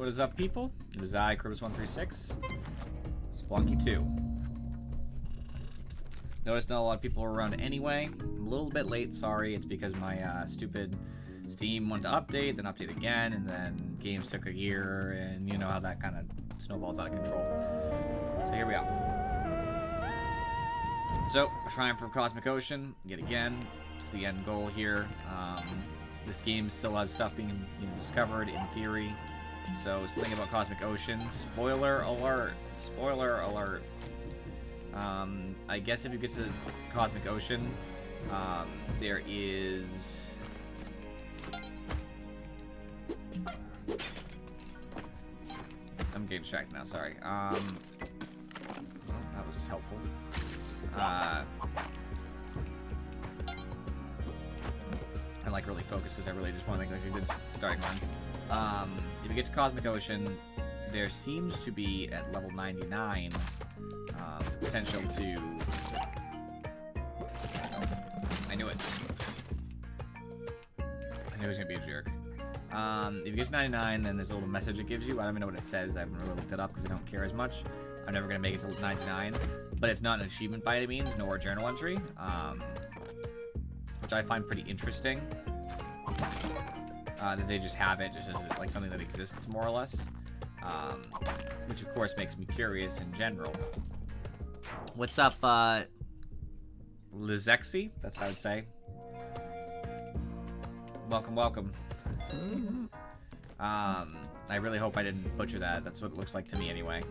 What is up, people? It is I, Cribus136, Spelunky 2. Noticed not a lot of people were around anyway. I'm a little bit late, sorry. It's because my stupid Steam wanted to update, then update again, and then games took a year, and you know how that kind of snowballs out of control. So here we are. So, trying for Cosmic Ocean, yet again. It's the end goal here. This game still has stuff being discovered in theory. So, something about Cosmic Ocean. Spoiler alert. Spoiler alert. I guess if you get to Cosmic Ocean, there is... I'm getting distracted now, sorry. Well, that was helpful. I'm like really focused because I really just want to make like a good starting run. If you get to Cosmic Ocean, there seems to be at level 99 potential to... I knew it. I knew he was gonna be a jerk. If you get to 99, then there's a little message it gives you. I don't even know what it says. I haven't really looked it up because I don't care as much. I'm never gonna make it to 99, but it's not an achievement by any means, nor a journal entry, which I find pretty interesting. That they just have it just as like something that exists more or less, which of course makes me curious in general. What's up, Lizexi? That's how I would say. Welcome, welcome. I really hope I didn't butcher that. That's what it looks like to me anyway.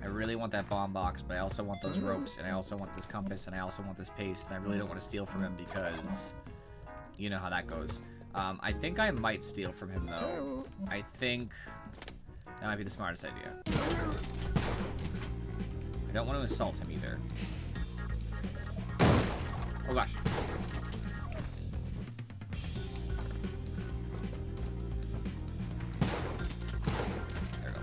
I really want that bomb box, but I also want those ropes, and I also want this compass, and I also want this paste, and I really don't want to steal from him because you know how that goes. I think I might steal from him, though. I think that might be the smartest idea. I don't want to assault him either. Oh gosh. There we go.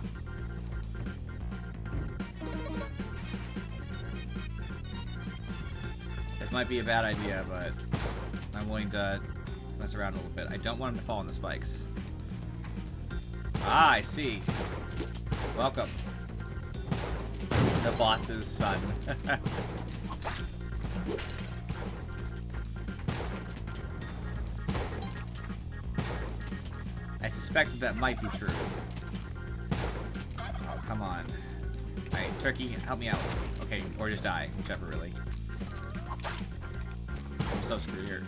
This might be a bad idea, but I'm willing to mess around a little bit. I don't want him to fall on the spikes. Ah, I see. Welcome. The boss's son. I suspect that might be true. Oh, come on. Alright, Turkey, help me out. Okay, or just die. Whichever, really. I'm so screwed here.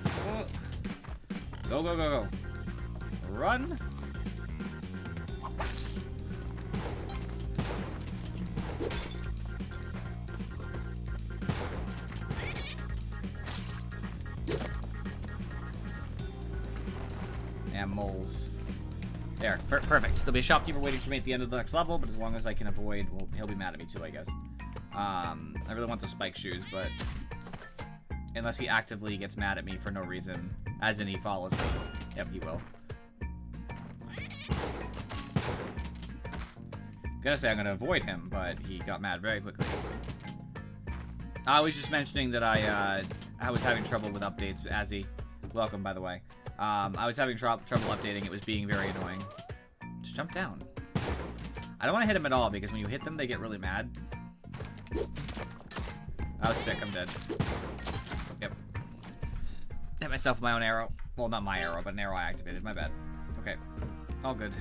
Go, go, go, go. Run. And moles. There, perfect. There'll be a shopkeeper waiting for me at the end of the next level, but as long as I can avoid, well, he'll be mad at me too, I guess. I really want those spike shoes, but unless he actively gets mad at me for no reason, as in he follows me. Yep, he will. Gonna say I'm gonna avoid him, but he got mad very quickly. I was just mentioning that I was having trouble with updates. Azzy, welcome, by the way. I was having trouble updating. It was being very annoying. Just jump down. I don't want to hit him at all because when you hit them, they get really mad. I was sick. I'm dead. Yep. Hit myself with my own arrow. Well, not my arrow, but an arrow I activated. My bad. Okay. All good.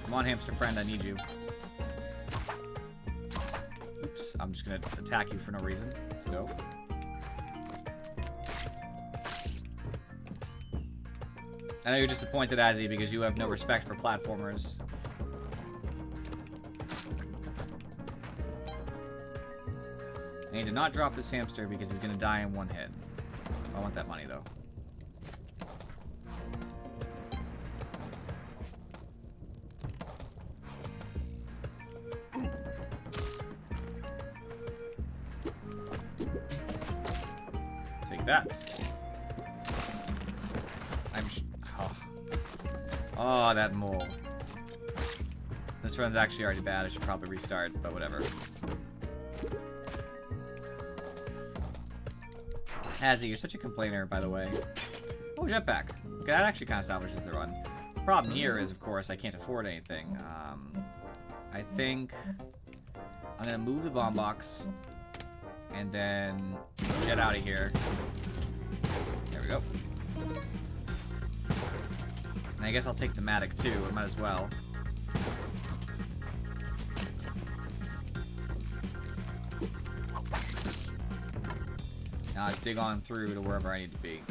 Come on, hamster friend. I need you. Oops. I'm just going to attack you for no reason. Let's go. I know you're disappointed, Azzy, because you have no respect for platformers. I need to not drop this hamster because he's going to die in one hit. I want that money, though. Take that. Oh, that mole. This run's actually already bad. I should probably restart, but whatever. Hazzy, you're such a complainer, by the way. Oh, jetpack. Okay, that actually kind of salvages the run. The problem here is, of course, I can't afford anything. I think I'm gonna move the bomb box and then get out of here. There we go. And I guess I'll take the Matic too. I might as well. Now I dig on through to wherever I need to be.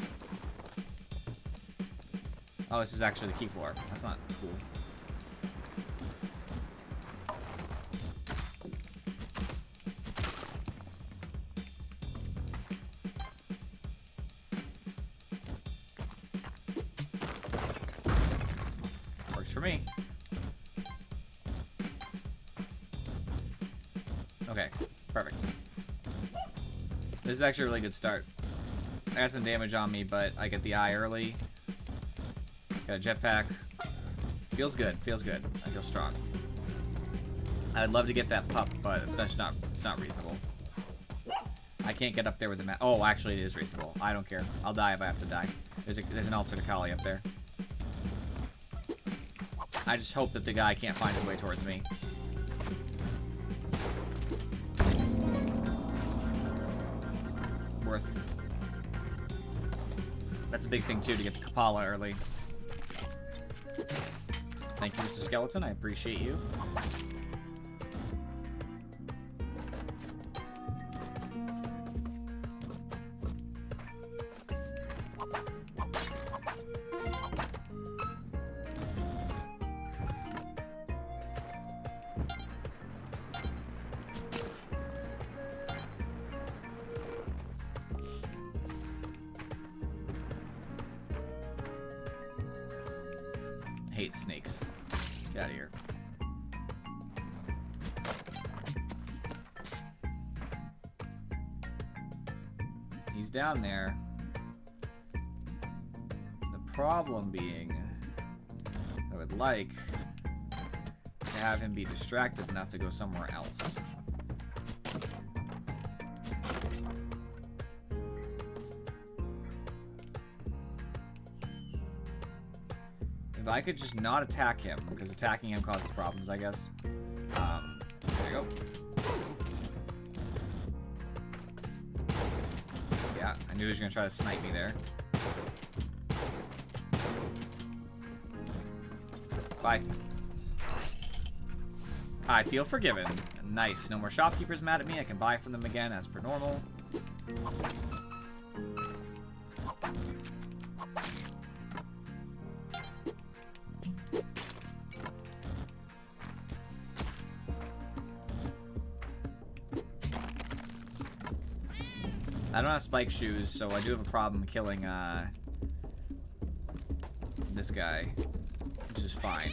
Oh, this is actually the key floor. That's not cool. Works for me. Okay, perfect. This is actually a really good start. I got some damage on me, but I get the eye early. Got a jetpack. Feels good. Feels good. I feel strong. I'd love to get that pup, but it's not reasonable. I can't get up there with the map. Oh, actually, it is reasonable. I don't care. I'll die if I have to die. There's an alternate collie up there. I just hope that the guy can't find his way towards me. Worth. That's a big thing too, to get the Kapala early. Thank you, Mr. Skeleton. I appreciate you. I hate snakes. Get out of here. He's down there. The problem being, I would like to have him be distracted enough to go somewhere else. If I could just not attack him, because attacking him causes problems, I guess. There you go. Yeah, I knew he was going to try to snipe me there. Bye. I feel forgiven. Nice. No more shopkeepers mad at me. I can buy from them again as per normal. I don't have spike shoes, so I do have a problem killing this guy, which is fine.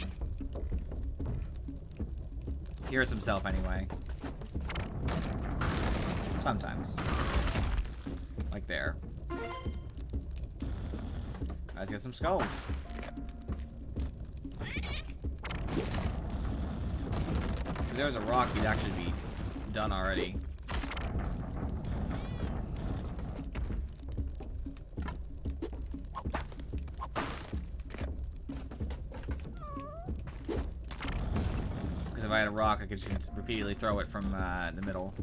He hurts himself anyway. Sometimes. Like there. Let's get some skulls. If there was a rock, he'd actually be done already. If I had a rock, I could just repeatedly throw it from the middle.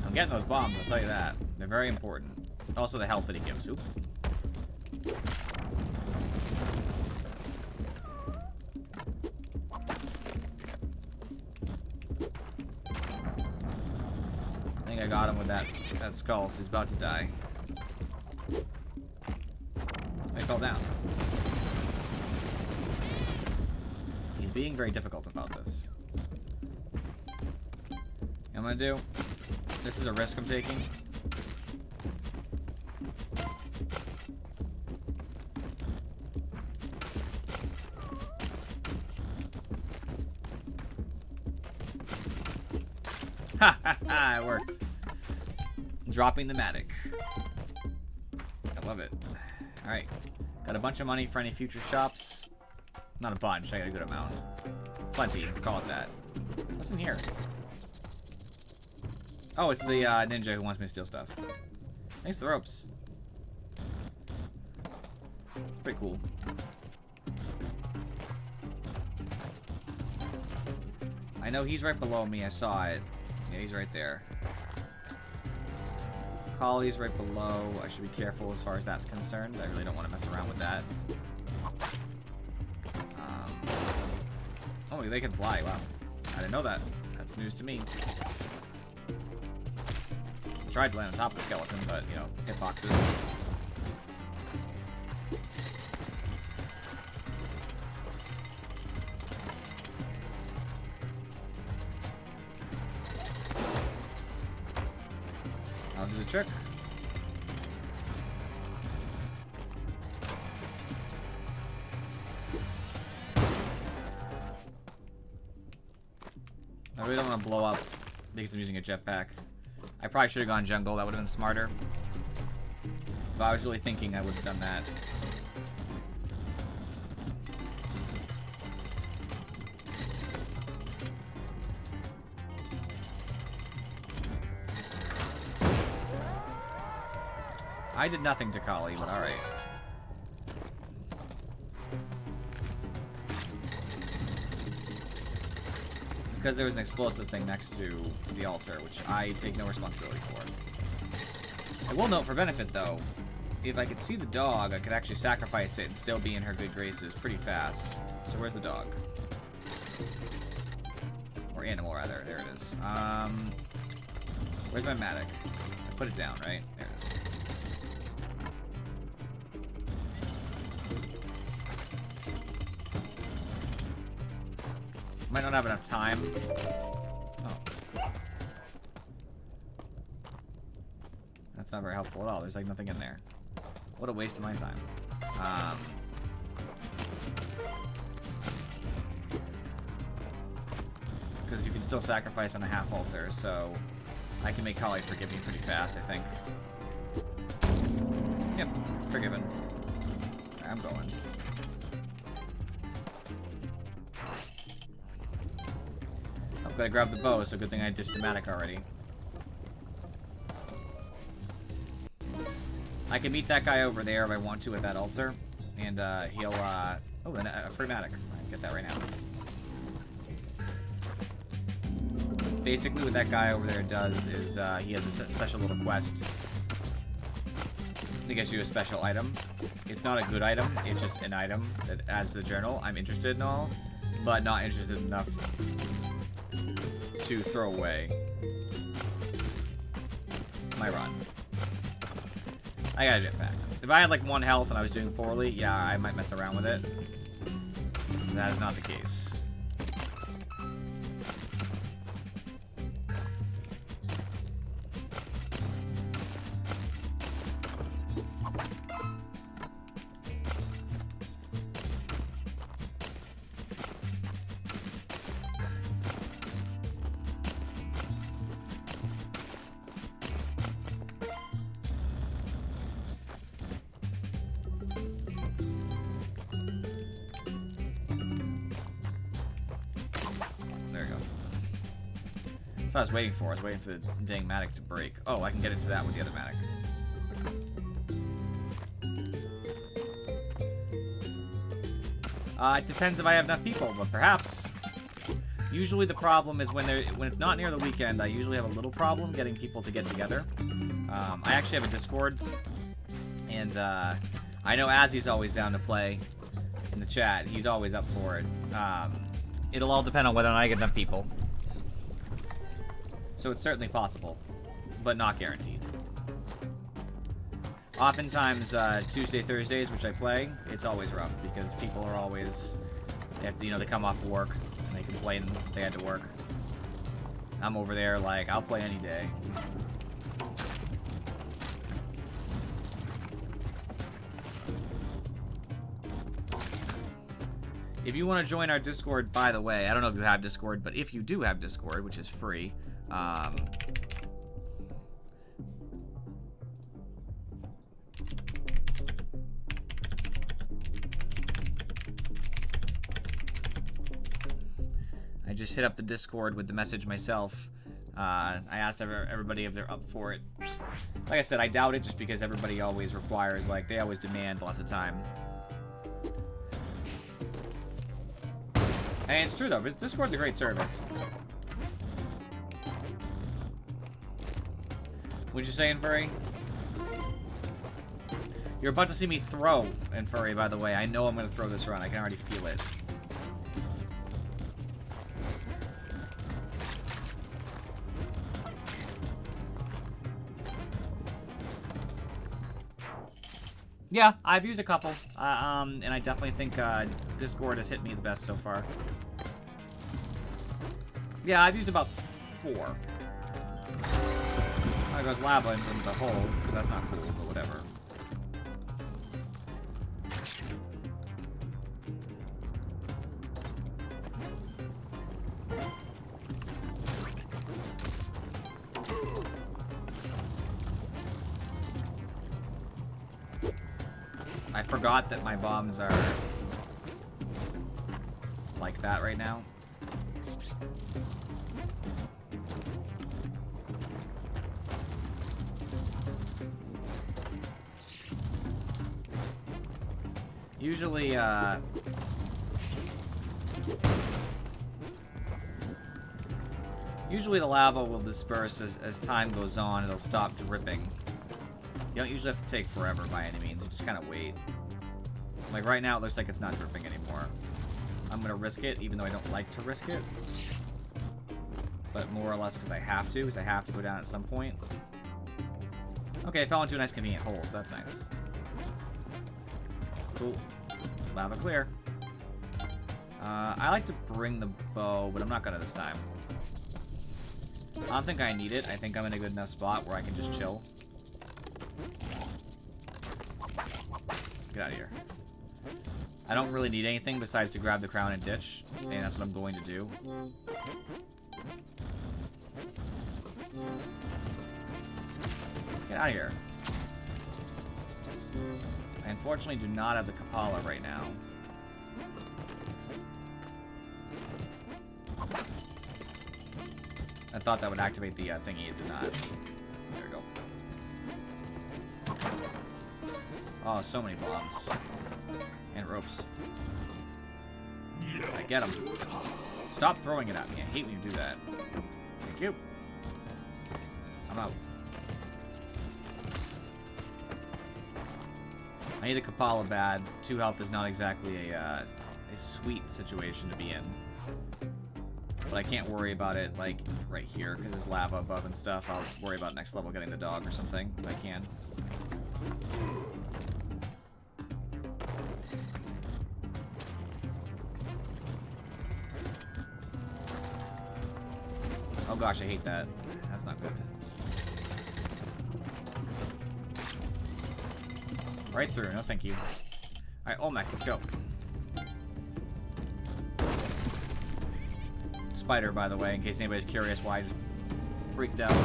I'm getting those bombs, I'll tell you that. They're very important. Also the health that he gives. Oop. I think I got him with that skull, so he's about to die. I fell down. He's being very difficult about this. You know what I'm gonna do? This is a risk I'm taking. Ha ha ha! It worked. Dropping the Matic. I love it. Alright. Got a bunch of money for any future shops. Not a bunch, I got a good amount. Plenty, call it that. What's in here? Oh, it's the ninja who wants me to steal stuff. Thanks for the ropes. Pretty cool. I know he's right below me. I saw it. Yeah, he's right there. Collie's right below. I should be careful as far as that's concerned. I really don't want to mess around with that. Oh, they can fly. Wow. I didn't know that. That's news to me. Tried to land on top of the skeleton, but, you know, hitboxes. I'll do the trick. I really don't want to blow up because I'm using a jetpack. I probably should have gone jungle. That would have been smarter. But I was really thinking I would have done that. I did nothing to Kali, but alright. Because there was an explosive thing next to the altar, which I take no responsibility for. I will note for benefit, though, if I could see the dog, I could actually sacrifice it and still be in her good graces pretty fast. So where's the dog? Or animal, rather. There it is. Where's my mattock? I put it down, right? There it is. Might not have enough time. Oh. That's not very helpful at all. There's like nothing in there. What a waste of my time. Because you can still sacrifice on a half altar, so I can make Kali forgive me pretty fast, I think. Yep, forgiven. I'm going. I grabbed the bow, so good thing I ditched the mattock already. I can meet that guy over there if I want to at that altar, and he'll oh, then a free mattock. I can get that right now. Basically, what that guy over there does is he has a special little quest to get you a special item. It's not a good item; it's just an item that adds to the journal. I'm interested in all, but not interested enough to throw away my run. I got a jetpack. If I had like 1 health and I was doing poorly, yeah, I might mess around with it. That is not the case. That's what I was waiting for. I was waiting for the dang mattock to break. Oh, I can get into that with the other mattock. It depends if I have enough people, but perhaps. Usually the problem is when it's not near the weekend, I usually have a little problem getting people to get together. I actually have a Discord, and I know Azzy's always down to play in the chat. He's always up for it. It'll all depend on whether or not I get enough people. So it's certainly possible, but not guaranteed. Oftentimes, Tuesday, Thursdays, which I play, it's always rough because people are always, they have to, you know, they come off work and they complain they had to work. I'm over there like, I'll play any day. If you want to join our Discord, by the way, I don't know if you have Discord, but if you do have Discord, which is free, just hit up the Discord with the message myself. I asked everybody if they're up for it. Like I said, I doubt it just because everybody always requires, like, they always demand lots of time. And it's true, though. Discord's a great service. What you saying, Furry? You're about to see me throw, and Furry, by the way. I know I'm going to throw this run. I can already feel it. Yeah, I've used a couple, and I definitely think Discord has hit me the best so far. Yeah, I've used about 4. There goes lava into the hole, so that's not cool, but whatever. I forgot that my bombs are like that right now. Usually, usually the lava will disperse as time goes on. It'll stop dripping. You don't usually have to take forever by any means. You just kind of wait. Like right now, it looks like it's not dripping anymore. I'm gonna risk it, even though I don't like to risk it. But more or less because I have to, go down at some point. Okay, I fell into a nice convenient hole, so that's nice. Cool. Lava clear. I like to bring the bow, but I'm not gonna this time. I don't think I need it. I think I'm in a good enough spot where I can just chill. Get out of here. I don't really need anything besides to grab the crown and ditch, and that's what I'm going to do. Get out of here. I unfortunately do not have the Kapala right now. I thought that would activate the thingy, it did not. There we go. Oh, so many bombs. And ropes. I get them. Stop throwing it at me. I hate when you do that. Thank you. I'm out. I need the Kapala bad. 2 health is not exactly a sweet situation to be in. But I can't worry about it, like, right here, because there's lava above and stuff. I'll worry about next level getting the dog or something, if I can. Oh gosh, I hate that. That's not good. Right through, no thank you. Alright, Olmec, let's go. Spider, by the way, in case anybody's curious why I just freaked out.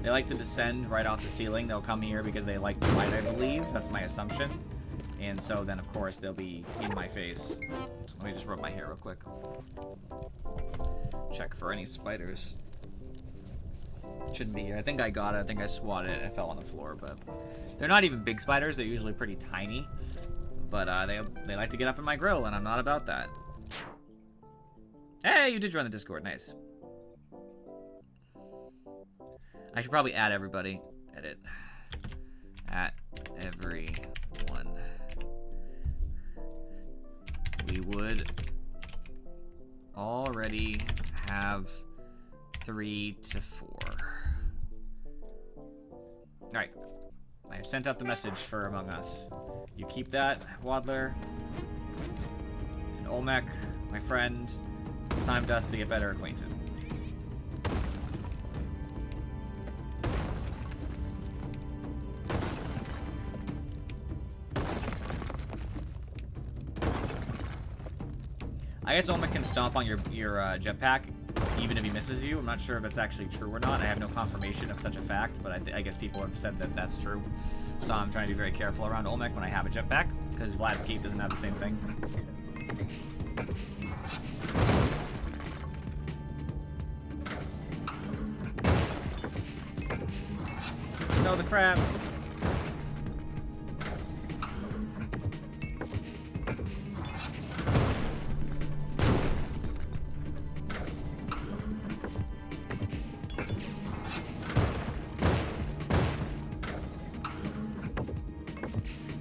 They like to descend right off the ceiling. They'll come here because they like the light, I believe. That's my assumption. And so then, of course, they'll be in my face. Let me just rub my hair real quick. Check for any spiders. Shouldn't be here. I think I got it. I think I swatted it. It fell on the floor, but they're not even big spiders. They're usually pretty tiny. But they like to get up in my grill, and I'm not about that. Hey, you did join the Discord. Nice. I should probably add everybody. Edit. At everyone. We would already have 3 to 4. Alright. I've sent out the message for Among Us. You keep that, Waddler. And Olmec, my friend. It's time for us to get better acquainted. I guess Olmec can stomp on your jetpack, even if he misses you. I'm not sure if it's actually true or not. I have no confirmation of such a fact, but I guess people have said that that's true. So I'm trying to be very careful around Olmec when I have a jetpack, because Vlad's Keep doesn't have the same thing. no, the crabs.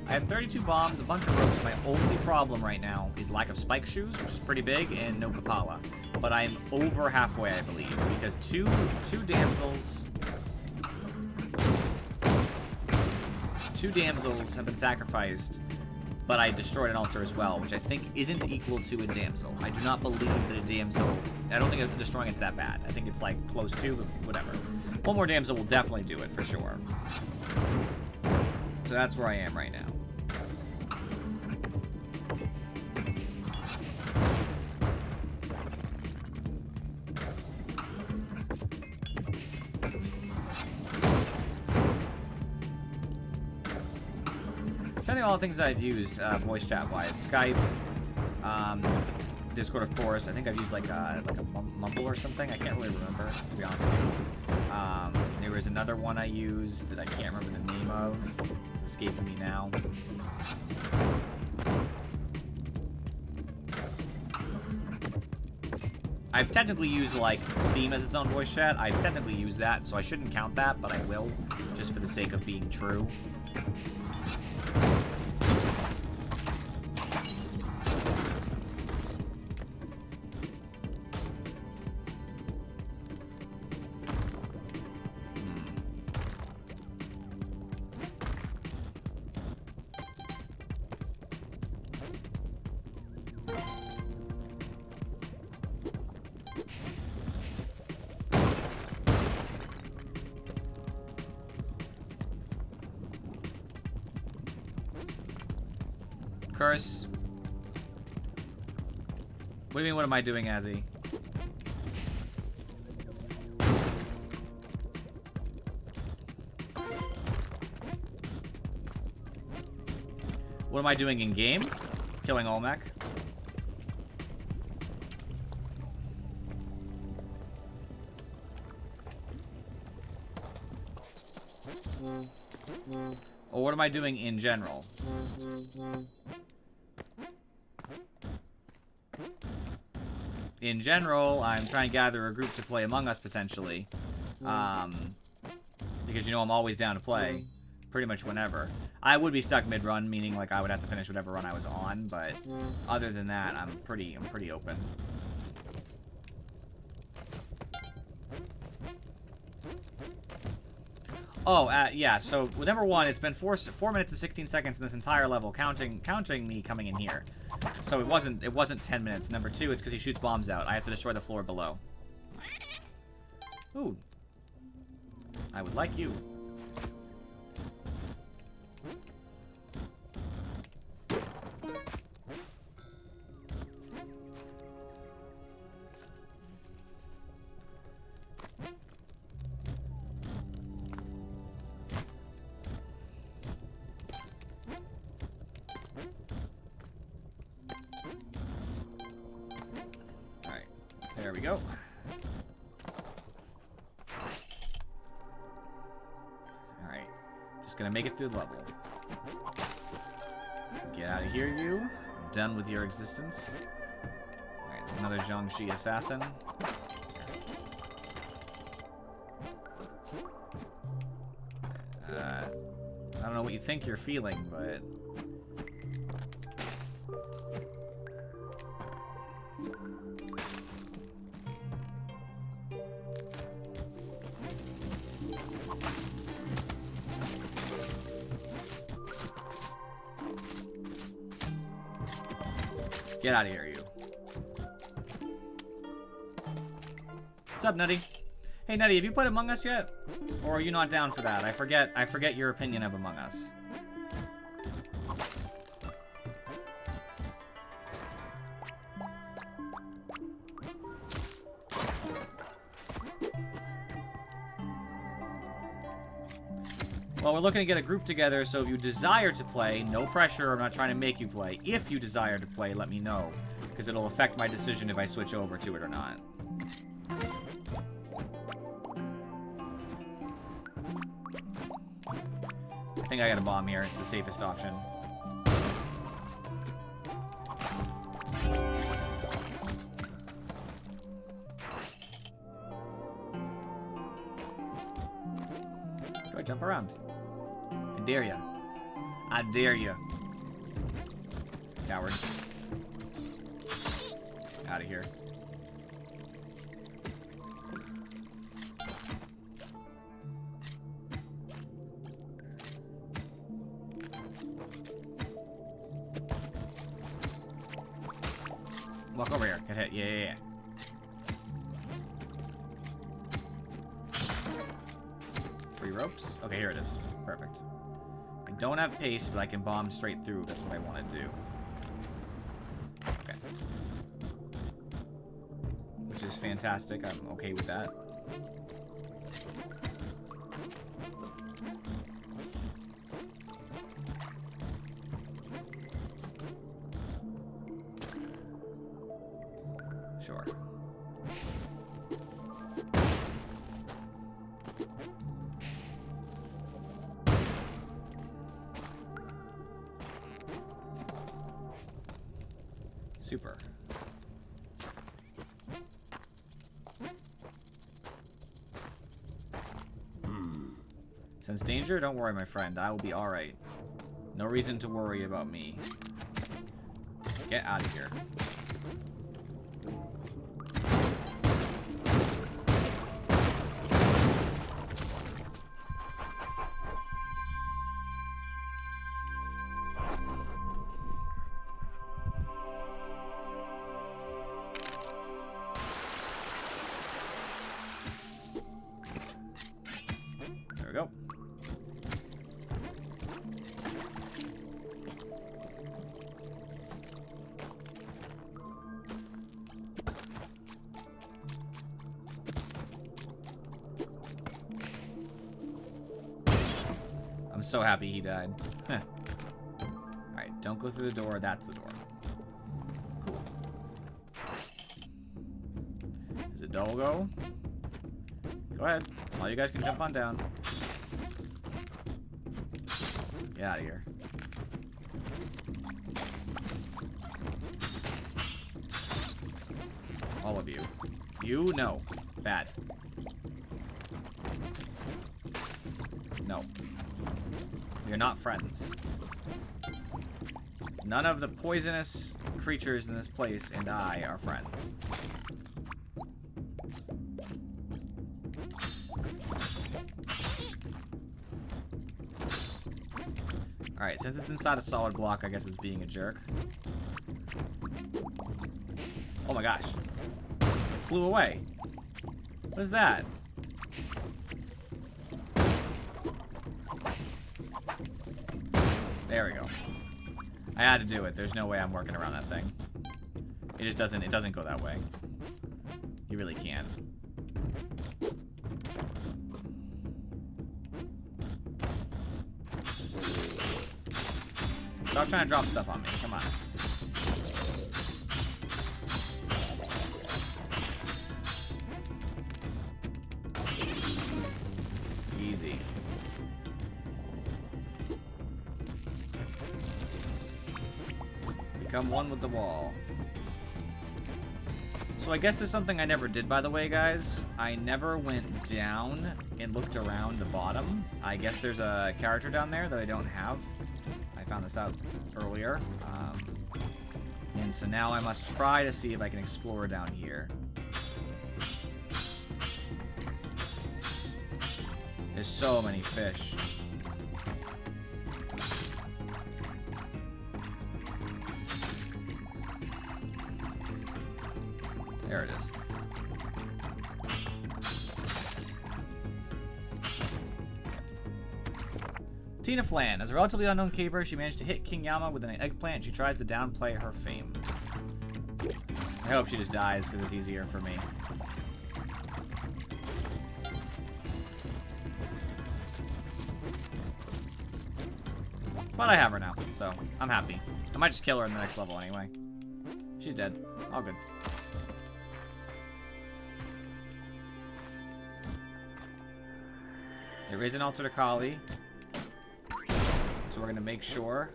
I have 32 bombs, a bunch of ropes. My only problem right now is lack of spike shoes, which is pretty big, and no Kapala. But I'm over halfway, I believe, because two damsels... Two damsels have been sacrificed, but I destroyed an altar as well, which I think isn't equal to a damsel. I do not believe that a damsel... I don't think destroying it's that bad. I think it's, like, close to, but whatever. One more damsel will definitely do it, for sure. So that's where I am right now. I think all the things that I've used voice chat-wise. Skype, Discord, of course. I think I've used like a Mumble or something. I can't really remember, to be honest with you. There was another one I used that I can't remember the name of. It's escaping me now. I've technically used, like, Steam as its own voice chat. I've technically used that, so I shouldn't count that, but I will, just for the sake of being true. Curse. What do you mean, what am I doing, Azzy? What am I doing in game? Killing Olmec. Or what am I doing in general? In general, I'm trying to gather a group to play Among Us, potentially. Because, you know, I'm always down to play. Pretty much whenever. I would be stuck mid-run, meaning, like, I would have to finish whatever run I was on, but other than that, I'm pretty open. Oh, yeah, so with number one, it's been 4 minutes and 16 seconds in this entire level, counting me coming in here. So it wasn't 10 minutes. Number two, it's because he shoots bombs out. I have to destroy the floor below. Ooh. I would like you. There we go. Alright. Just gonna make it through the level. Get out of here, you. Done with your existence. Alright, there's another Zhangxi assassin. I don't know what you think you're feeling, but... Get out of here, you. What's up, Nutty? Hey, Nutty, have you played Among Us yet? Or are you not down for that? I forget your opinion of Among Us. Well, we're looking to get a group together, so if you desire to play, no pressure, I'm not trying to make you play. If you desire to play, let me know, because it'll affect my decision if I switch over to it or not. I think I got a bomb here. It's the safest option. Go jump around. I dare ya. I dare ya. Coward. Out of here. Walk over here. Get hit. Yeah. Free ropes. Okay, here it is. Perfect. I don't have pace, but I can bomb straight through. That's what I want to do. Okay. Which is fantastic. I'm okay with that. Sure. Super. Sense danger? Don't worry, my friend. I will be alright. No reason to worry about me. Get out of here. There we go. I'm so happy he died. Alright, don't go through the door. That's the door. Cool. Is it Dolgo? Go ahead. All you guys can jump on down. Get out of here. All of you. You? No. Bad. No. You're not friends. None of the poisonous creatures in this place and I are friends. Alright, since it's inside a solid block, I guess it's being a jerk. Oh my gosh. It flew away. What is that? There we go. I had to do it. There's no way I'm working around that thing. It just doesn't, it doesn't go that way. You really can't. Stop trying to drop stuff on me. Come on. Easy. Become one with the wall. So I guess there's something I never did, by the way, guys. I never went down and looked around the bottom. I guess there's a character down there that I don't have. I found this out earlier. And so now I must try to see if I can explore down here. There's so many fish. There it is. Tina Flan. As a relatively unknown caver, she managed to hit King Yama with an eggplant. She tries to downplay her fame. I hope she just dies because it's easier for me. But I have her now, so I'm happy. I might just kill her in the next level anyway. She's dead. All good. There is an altar to Kali. So we're going to make sure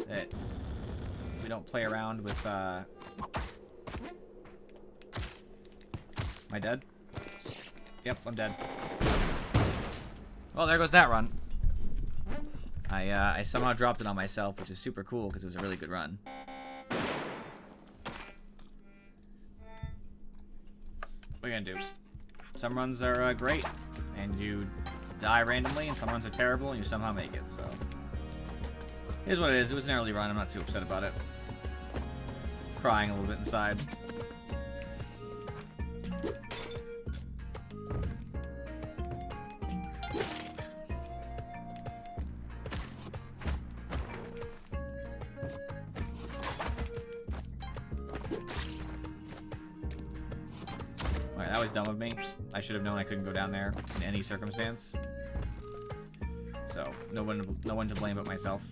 that we don't play around with... Am I dead? Yep, I'm dead. Well, there goes that run. I somehow dropped it on myself, which is super cool because it was a really good run. What are you gonna do? Some runs are great, and you die randomly, and some runs are terrible, and you somehow make it, so... Here's what it is. It was an early run. I'm not too upset about it. Crying a little bit inside. Alright, that was dumb of me. I should have known I couldn't go down there in any circumstance. So, no one to blame but myself.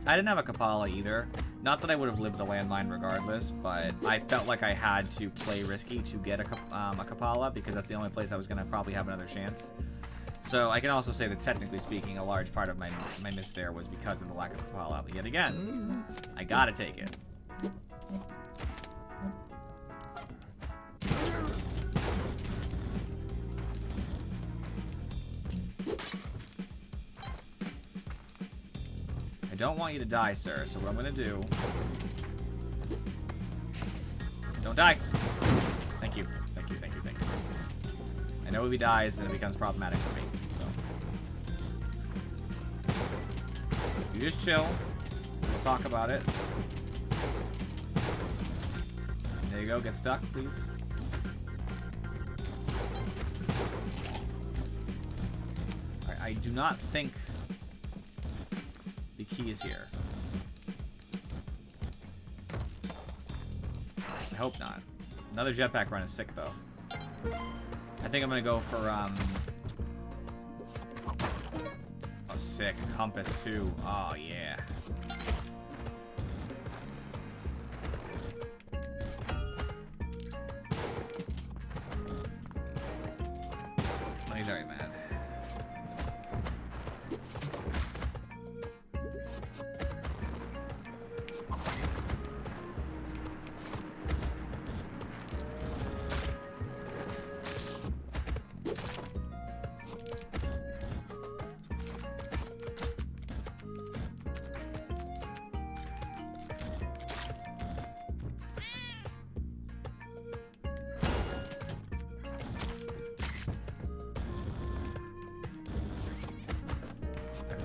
I didn't have a Kapala either. Not that I would have lived the landmine regardless, but I felt like I had to play risky to get a Kapala because that's the only place I was going to probably have another chance. So I can also say that technically speaking, a large part of my miss there was because of the lack of Kapala. But yet again, I gotta take it. I don't want you to die, sir, so what I'm gonna do... Don't die! Thank you. Thank you, thank you, thank you. I know if he dies, then it becomes problematic for me, so... You just chill. We'll talk about it. There you go, get stuck, please. Alright, I do not think... the key is here. I hope not. Another jetpack run is sick, though. I think I'm gonna go for, oh, sick. Compass, too. Oh, yeah. Oh, he's already mad.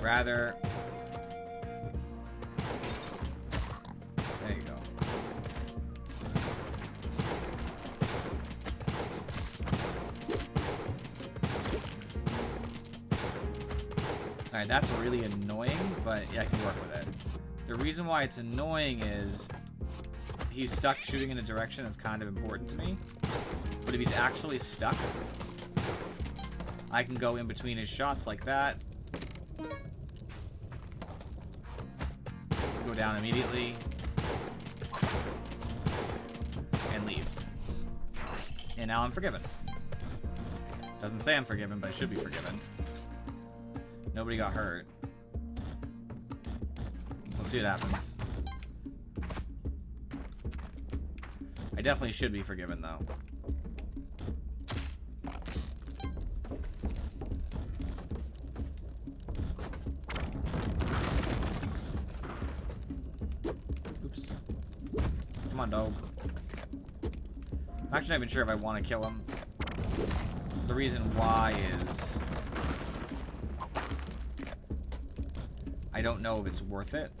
Rather... There you go. Alright, that's really annoying, but yeah, I can work with it. The reason why it's annoying is he's stuck shooting in a direction that's kind of important to me. But if he's actually stuck, I can go in between his shots like that. Go down immediately. And leave. And now I'm forgiven. Doesn't say I'm forgiven, but I should be forgiven. Nobody got hurt. We'll see what happens. I definitely should be forgiven, though. Oops. Come on, dog. I'm actually not even sure if I want to kill him. The reason why is... I don't know if it's worth it.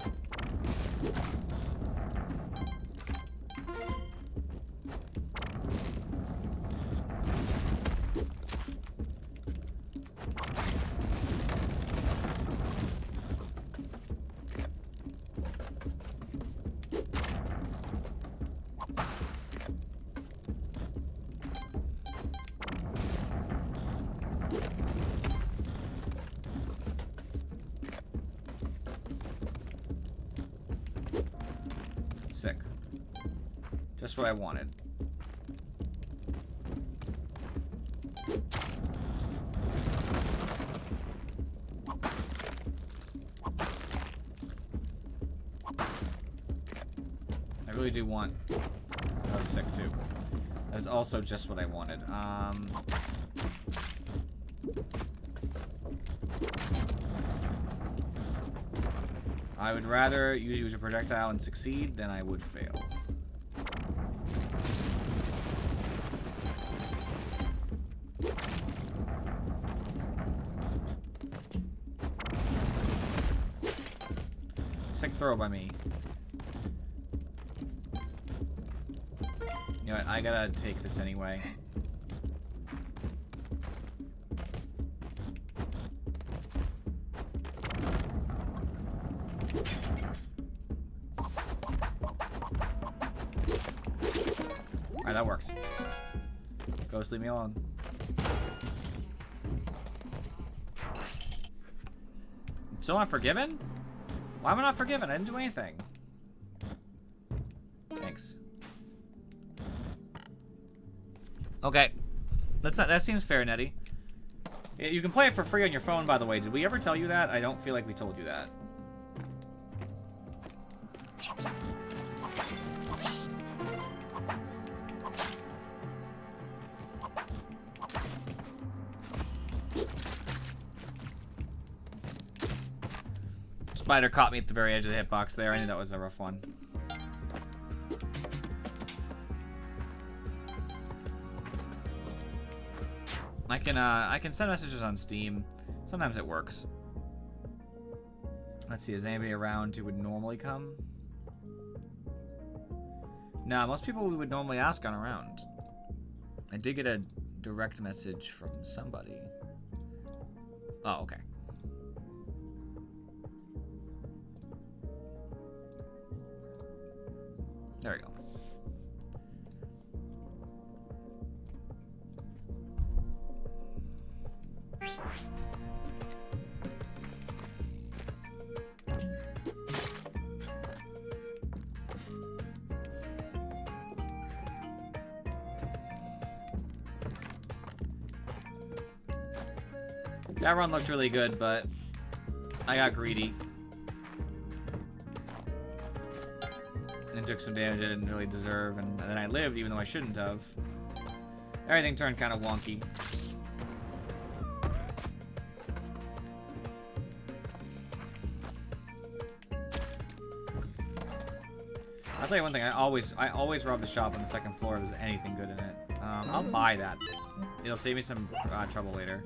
Sick. Just what I wanted. I really do want... That was sick, too. That is also just what I wanted. I would rather use a projectile and succeed than I would fail. Sick throw by me. You know what? I gotta take this anyway. Alright, that works. Ghost, leave me alone. Still not forgiven? Why am I not forgiven? I didn't do anything. Thanks. Okay. That seems fair, Nettie. You can play it for free on your phone, by the way. Did we ever tell you that? I don't feel like we told you that. Spider caught me at the very edge of the hitbox there. I knew that was a rough one. I can send messages on Steam. Sometimes it works. Let's see, is anybody around who would normally come? Nah, most people we would normally ask aren't around. I did get a direct message from somebody. Oh, okay. There we go. That run looked really good, but I got greedy. And took some damage I didn't really deserve, and then I lived even though I shouldn't have. Everything turned kind of wonky. I'll tell you one thing, I always rob the shop on the second floor if there's anything good in it. I'll buy that. It'll save me some trouble later.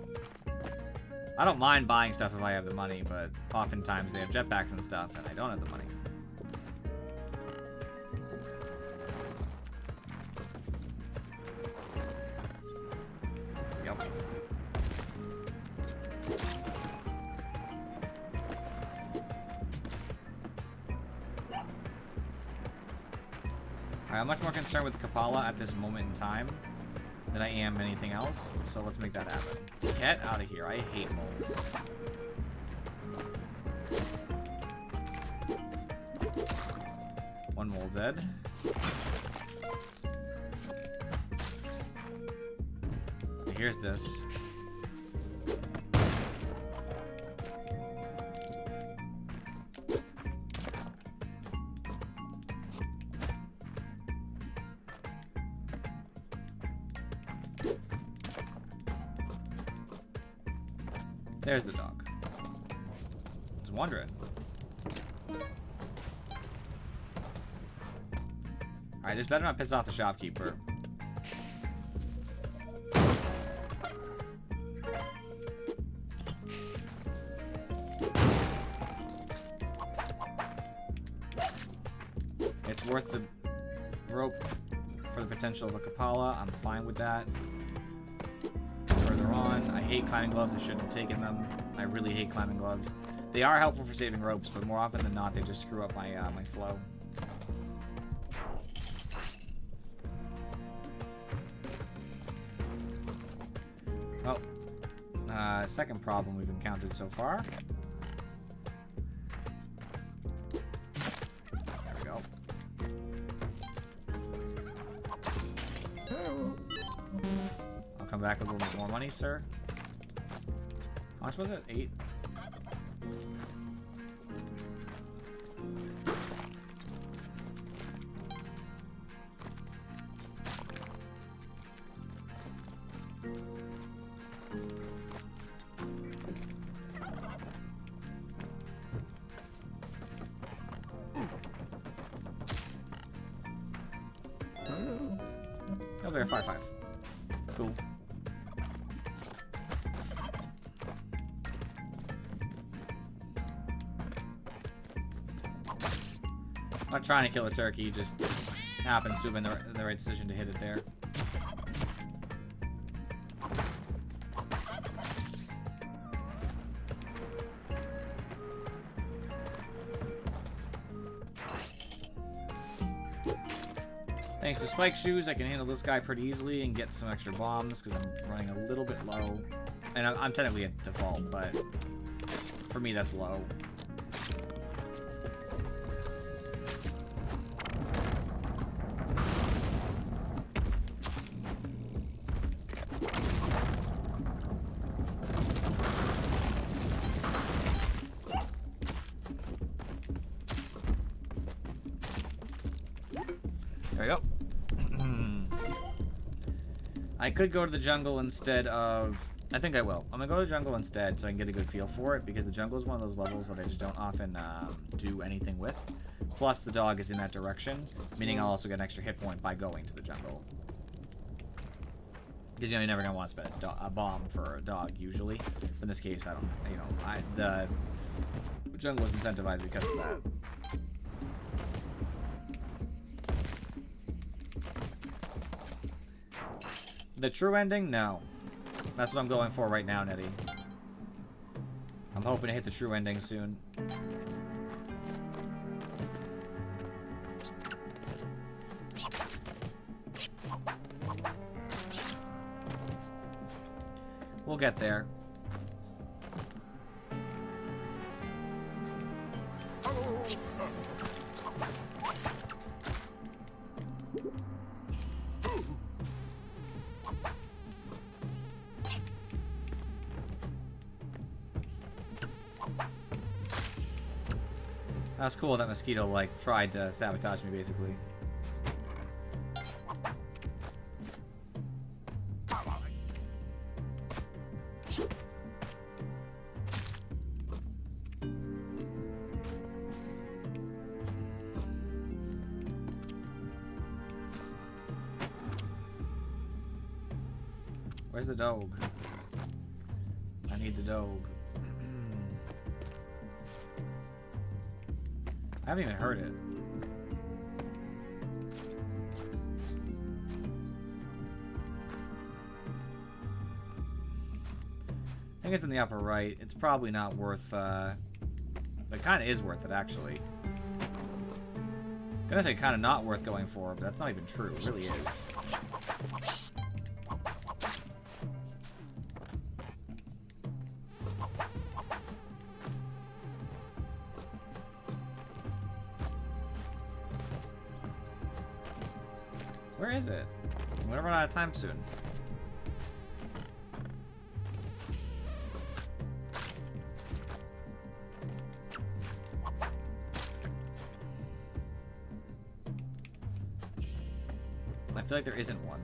I don't mind buying stuff if I have the money, but oftentimes they have jetpacks and stuff, and I don't have the money. Yep. I'm much more concerned with Kapala at this moment in time than I am anything else, so let's make that happen. Get out of here. I hate moles. One mole dead. Here's this. There's the dog. I was wondering. Alright, this better not piss off the shopkeeper. It's worth the rope for the potential of a Kapala. I'm fine with that. Further on, I hate climbing gloves. I shouldn't have taken them. I really hate climbing gloves. They are helpful for saving ropes, but more often than not, they just screw up my my flow. Well, second problem we've encountered so far. There we go. come back with a little bit more money, sir. How much was it? 8? Oh, there, 5-5. Cool. I'm not trying to kill a turkey, just happens to have been the right decision to hit it there. Thanks to spike shoes, I can handle this guy pretty easily and get some extra bombs because I'm running a little bit low. And I'm technically at default, but for me that's low. There we go. I could go to the jungle instead of... I think I will. I'm going to go to the jungle instead so I can get a good feel for it, because the jungle is one of those levels that I just don't often do anything with. Plus, the dog is in that direction, meaning I'll also get an extra hit point by going to the jungle. Because, you know, you're never going to want to spend a bomb for a dog, usually. But in this case, I don't... You know, the jungle is incentivized because of that. The true ending? No. That's what I'm going for right now, Nettie. I'm hoping to hit the true ending soon. We'll get there. That's cool that mosquito, like, tried to sabotage me, basically. Where's the dog? I need the dog. I haven't even heard it. I think it's in the upper right. It's probably not worth, but it kind of is worth it, actually. I'm gonna say kind of not worth going for, but that's not even true. It really is. Where is it? We're gonna run out of time soon. I feel like there isn't one.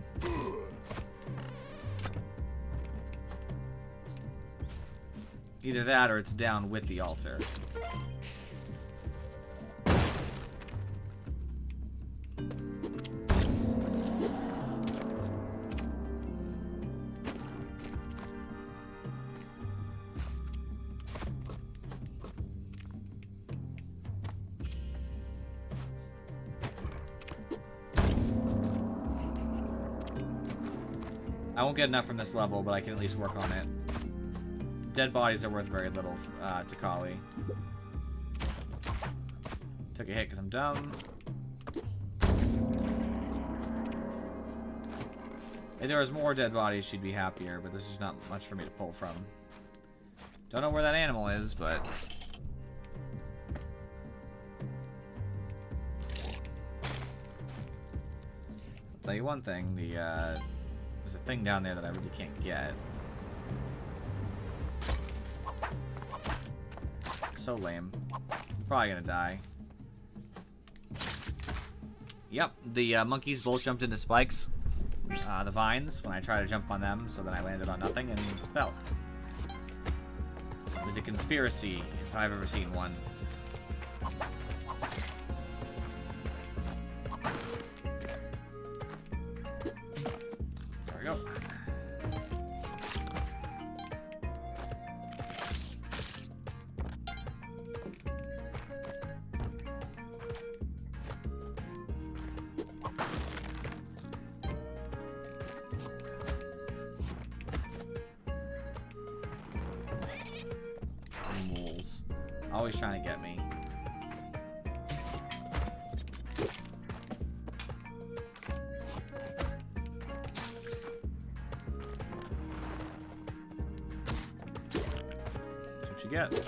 Either that or it's down with the altar. I won't get enough from this level, but I can at least work on it. Dead bodies are worth very little to Kali. Took a hit because I'm dumb. If there was more dead bodies, she'd be happier, but there's just not much for me to pull from. Don't know where that animal is, but... I'll tell you one thing, the There's a thing down there that I really can't get. So lame. Probably gonna die. Yep, the monkeys both jumped into spikes. The vines, when I tried to jump on them, so then I landed on nothing and fell. It was a conspiracy, if I've ever seen one. There we go. Moles. Always trying to get me. That's what you get.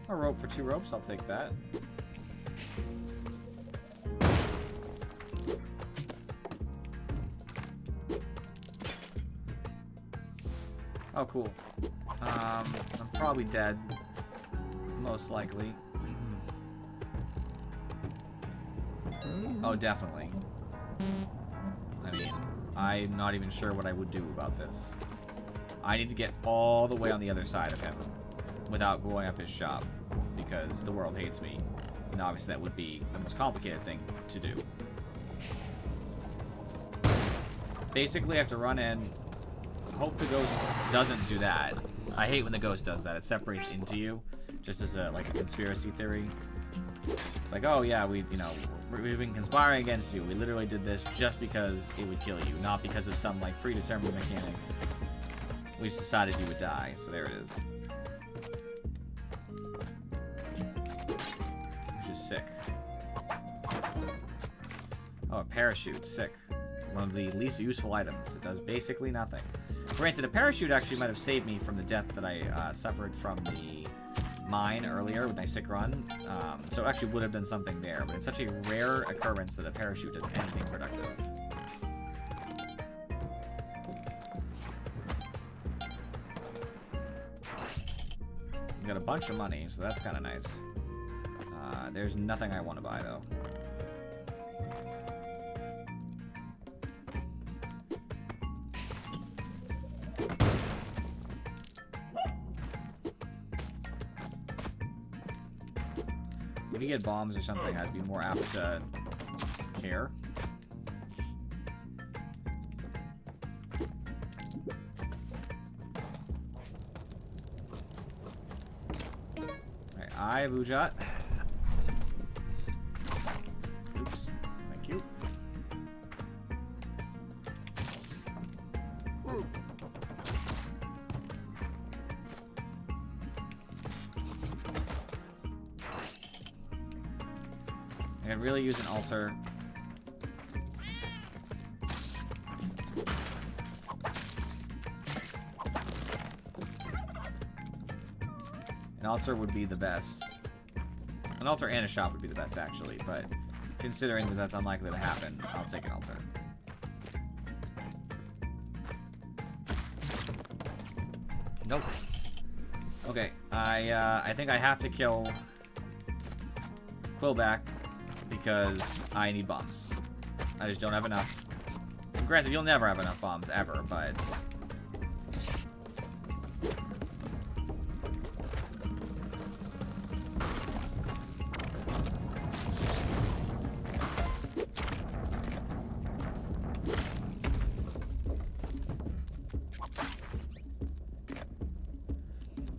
A rope for 2 ropes, I'll take that. Oh, cool. I'm probably dead. Most likely. Oh, definitely. I mean, I'm not even sure what I would do about this. I need to get all the way on the other side of him without going up his shop, because the world hates me. And obviously that would be the most complicated thing to do. Basically, I have to run in. Hope the ghost doesn't do that. I hate when the ghost does that. It separates into you, just as a conspiracy theory. It's like, oh yeah, we've been conspiring against you. We literally did this just because it would kill you, not because of some like predetermined mechanic. We just decided you would die, so there it is. Which is sick. Oh, a parachute, sick. One of the least useful items. It does basically nothing. Granted, a parachute actually might have saved me from the death that I suffered from the mine earlier with my sick run. So it actually would have done something there, but it's such a rare occurrence that a parachute does anything productive. We got a bunch of money, so that's kind of nice. There's nothing I want to buy, though. If you get bombs or something, I'd be more apt to care. Alright, I have Ujat. Oops, thank you. I could really use an altar. An altar would be the best. An altar and a shop would be the best, actually, but considering that that's unlikely to happen, I'll take an altar. Nope. Okay, I think I have to kill Quillback because I need bombs. I just don't have enough. Granted, you'll never have enough bombs ever, but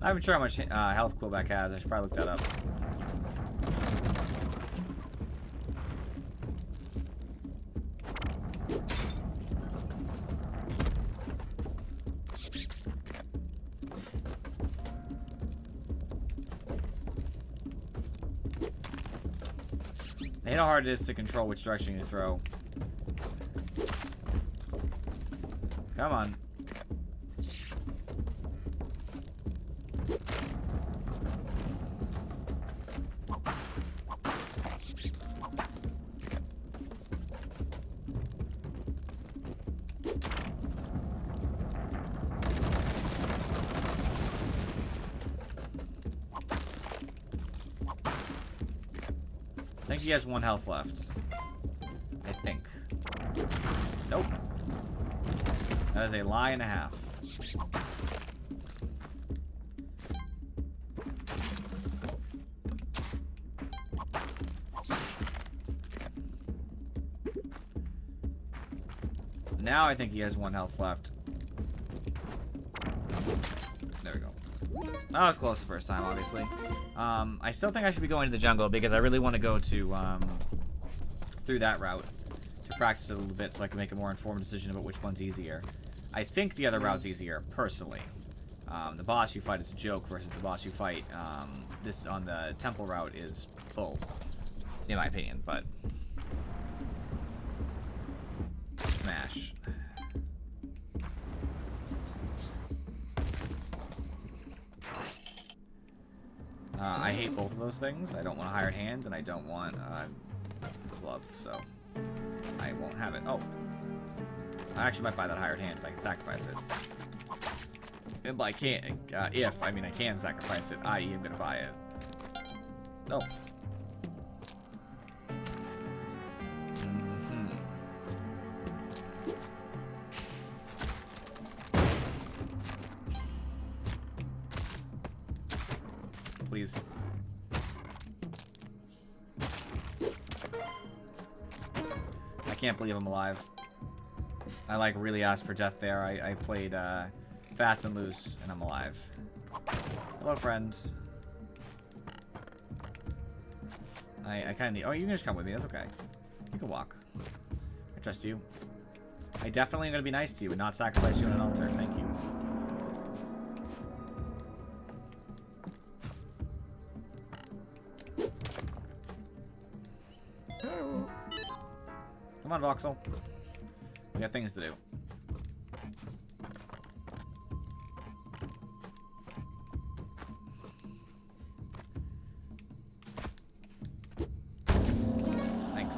I'm not even sure how much health Quillback has. I should probably look that up. I hate how hard it is to control which direction you throw. Come on. think he has 1 health left. I think. Nope. That is a lie and a half. Now I think he has 1 health left. There we go. That was close the first time, obviously. I still think I should be going to the jungle because I really want to go to through that route to practice it a little bit so I can make a more informed decision about which one's easier. I think the other route's easier, personally. The boss you fight is a joke versus the boss you fight this on the temple route is full, in my opinion, but... Smash. I hate both of those things. I don't want a hired hand, and I don't want a glove, so I won't have it. Oh. I actually might buy that hired hand if I can sacrifice it. And by can't, if, I mean I can sacrifice it, i.e. I'm gonna buy it. No. Please. I can't believe I'm alive. I like really asked for death there. I played fast and loose and I'm alive. Hello, friends. I kind of need... Oh, you can just come with me. That's okay. You can walk. I trust you. I definitely am going to be nice to you and not sacrifice you on an altar. Thank you. Come on, Voxel. We got things to do. Thanks.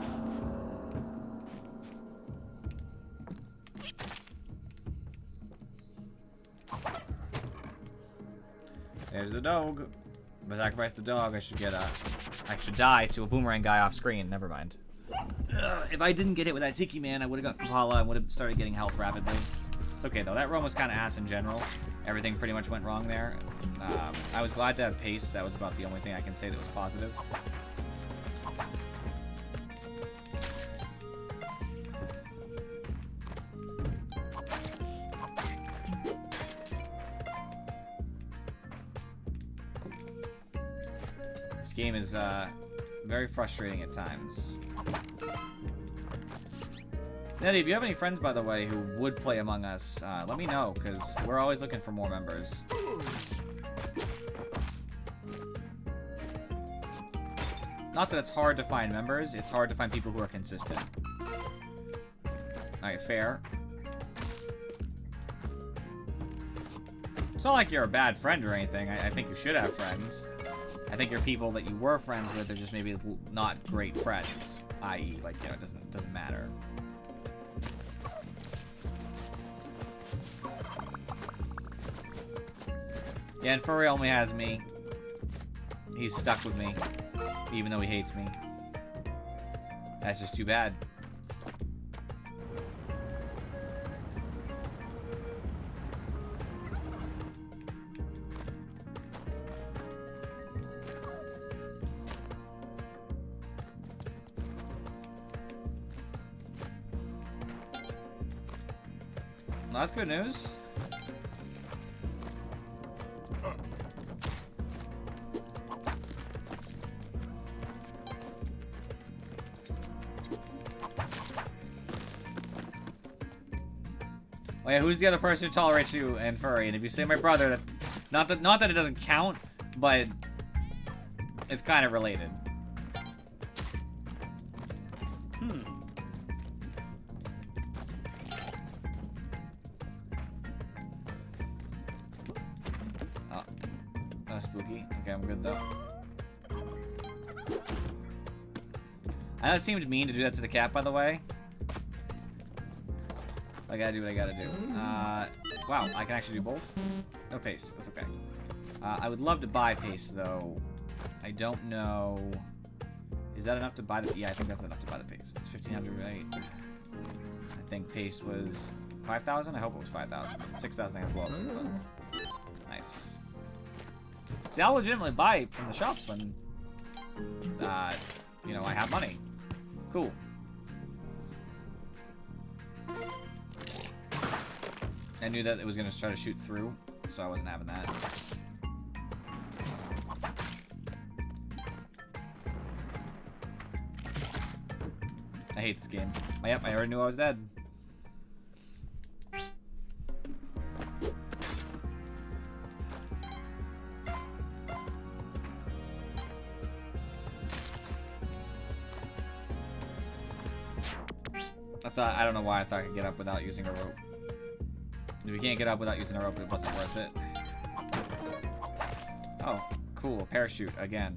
There's the dog. If I sacrifice the dog, I should get I should die to a boomerang guy off screen. Never mind. If I didn't get hit with that Tiki Man, I would have got Kupala and would have started getting health rapidly. It's okay, though. That run was kind of ass in general. Everything pretty much went wrong there. I was glad to have pace. That was about the only thing I can say that was positive. This game is very frustrating at times. Nettie, if you have any friends, by the way, who would play Among Us, let me know, because we're always looking for more members. Not that it's hard to find members, it's hard to find people who are consistent. Alright, fair. It's not like you're a bad friend or anything. I think you should have friends. I think your people that you were friends with are just maybe not great friends. I.e., like, you know, it doesn't matter. Yeah, and Furry only has me. He's stuck with me, even though he hates me. That's just too bad. Well, that's good news. Oh yeah, who's the other person who tolerates you and Furry? And if you say my brother, that not that it doesn't count, but it's kind of related. Oh, that's spooky. Okay, I'm good though. I know it seemed mean to do that to the cat, by the way. I gotta do what I gotta do. Wow, I can actually do both? No pace, that's okay. I would love to buy pace, though. I don't know Is that enough to buy the... Yeah, I think that's enough to buy the paste. It's 1,500, right? I think paste was 5,000? I hope it was 5,000. 6,000 I have to blow up. Nice. See, I'll legitimately buy from the shops when, you know, I have money. Cool. I knew that it was going to try to shoot through, so I wasn't having that. I hate this game. Yep, I already knew I was dead. I don't know why I thought I could get up without using a rope. If you can't get up without using a rope, it wasn't worth it. Oh, cool. Parachute again.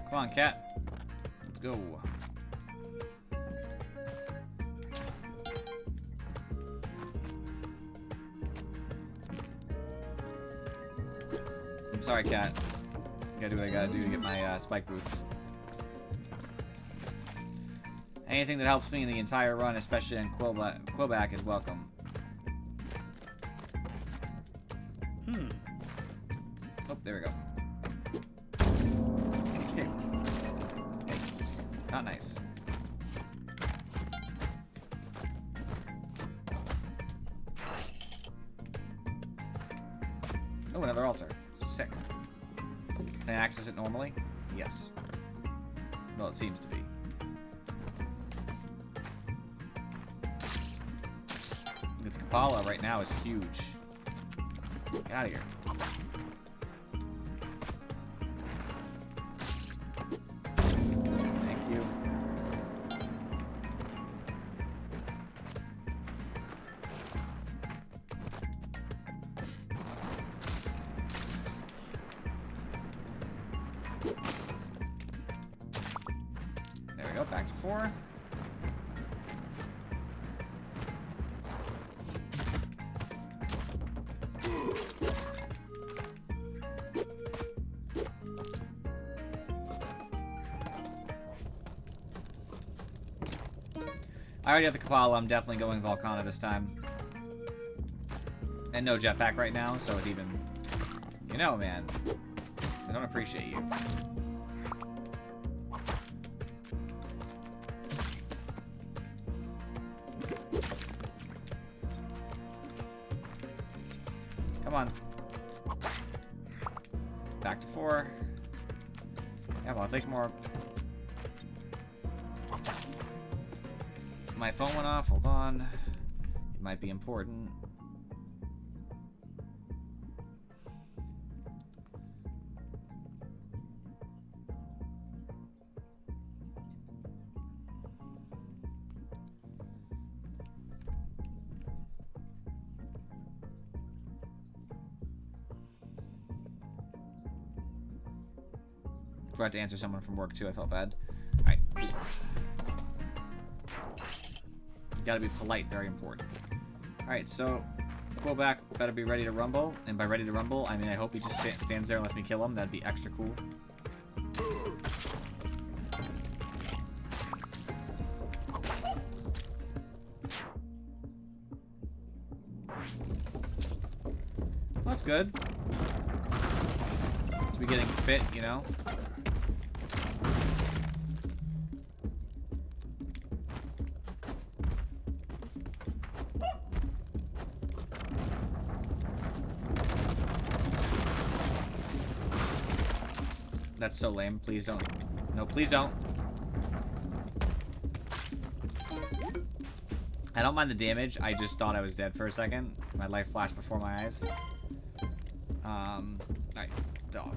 Come on, cat. Let's go. I'm sorry, cat. Gotta do what I gotta do to get my spike boots. Anything that helps me in the entire run, especially in Quebec, is welcome. Oh, there we go. Okay. Not nice. Oh, another altar. Sick. Can I access it normally? Yes. Well, it seems to be. The Kapala right now is huge. Get out of here. There we go, back to 4. I already have the Kapala. I'm definitely going Volcana this time. And no jetpack right now, so it's even... You know, man. I don't appreciate you. Come on. Back to 4. Yeah, well, I'll take more. My phone went off. Hold on. It might be important. Forgot to answer someone from work too. I felt bad. All right. You gotta be polite. Very important. All right. So, Quebec better be ready to rumble. And by ready to rumble, I mean I hope he just stands there and lets me kill him. That'd be extra cool. That's good. To be getting fit, you know. That's so lame. Please don't. No, please don't. I don't mind the damage. I just thought I was dead for a second. My life flashed before my eyes. Alright, dog.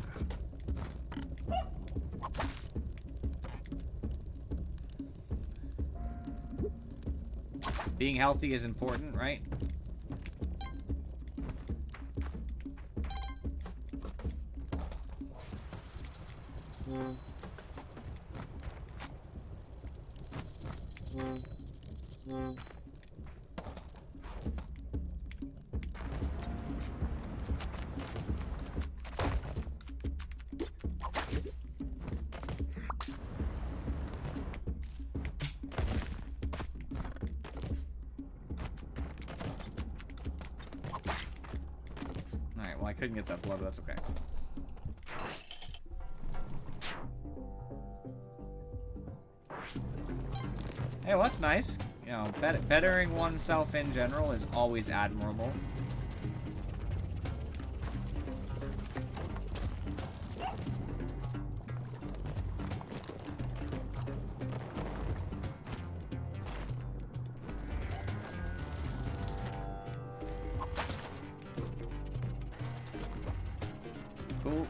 Being healthy is important, right? Alright, well I couldn't get that blood, but that's okay. Hey, well that's nice. You know, bettering oneself in general is always admirable. Cool.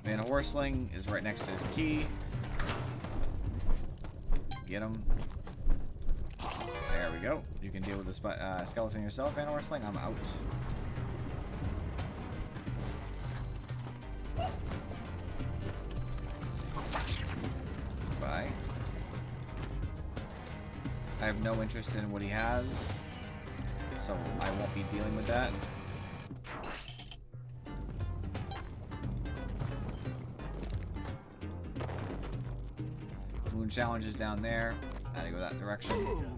And a horseling is right next to his key. Get him. There we go. You can deal with the skeleton yourself, and horseling. I'm out. Bye. I have no interest in what he has, so I won't be dealing with that. Moon challenge is down there. Gotta go that direction.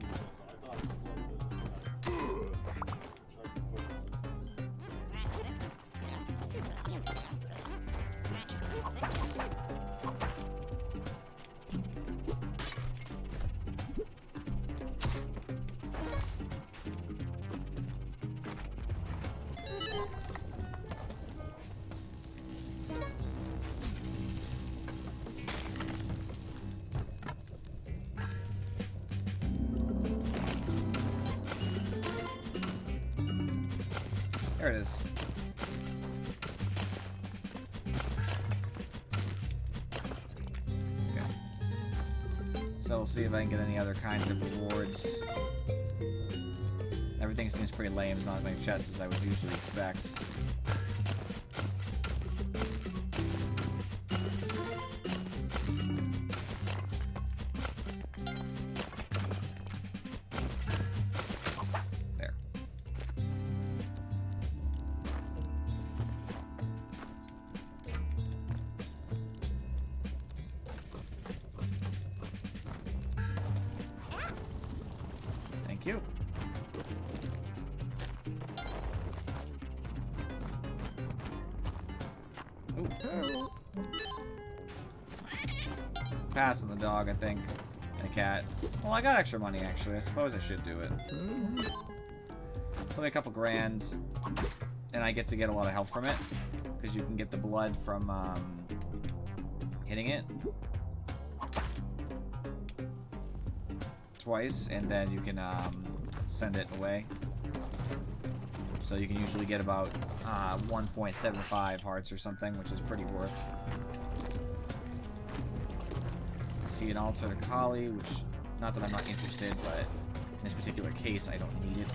There it is. Okay. So we'll see if I can get any other kinds of rewards. Everything seems pretty lame. It's not as many chests as I would usually expect. Thank you. Ooh. Pass on the dog, I think. And a cat. Well, I got extra money, actually. I suppose I should do it. It's only a couple grand. And I get to get a lot of health from it. Because you can get the blood from hitting it twice, and then you can send it away. So you can usually get about 1.75 hearts or something, which is pretty worth. See an altar collie, which, not that I'm not interested, but in this particular case, I don't need it.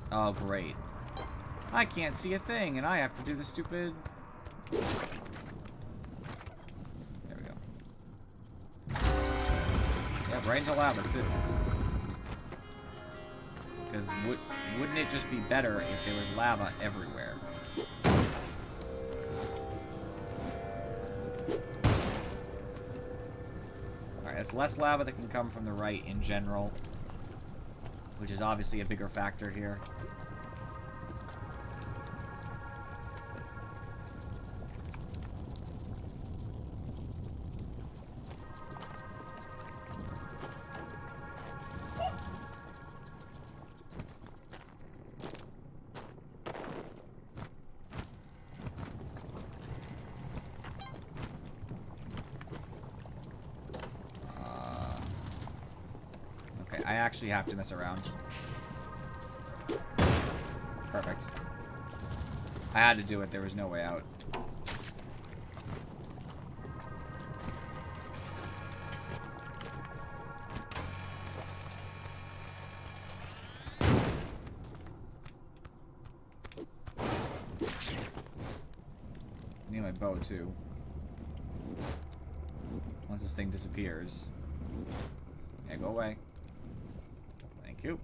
Oh, great. I can't see a thing, and I have to do the stupid... There we go. Yeah, right into lava, too. Because wouldn't it just be better if there was lava everywhere? Alright, it's less lava that can come from the right in general, which is obviously a bigger factor here. I actually have to mess around. Perfect. I had to do it. There was no way out. I need my bow, too. Once this thing disappears. Yeah, go away. Thank you.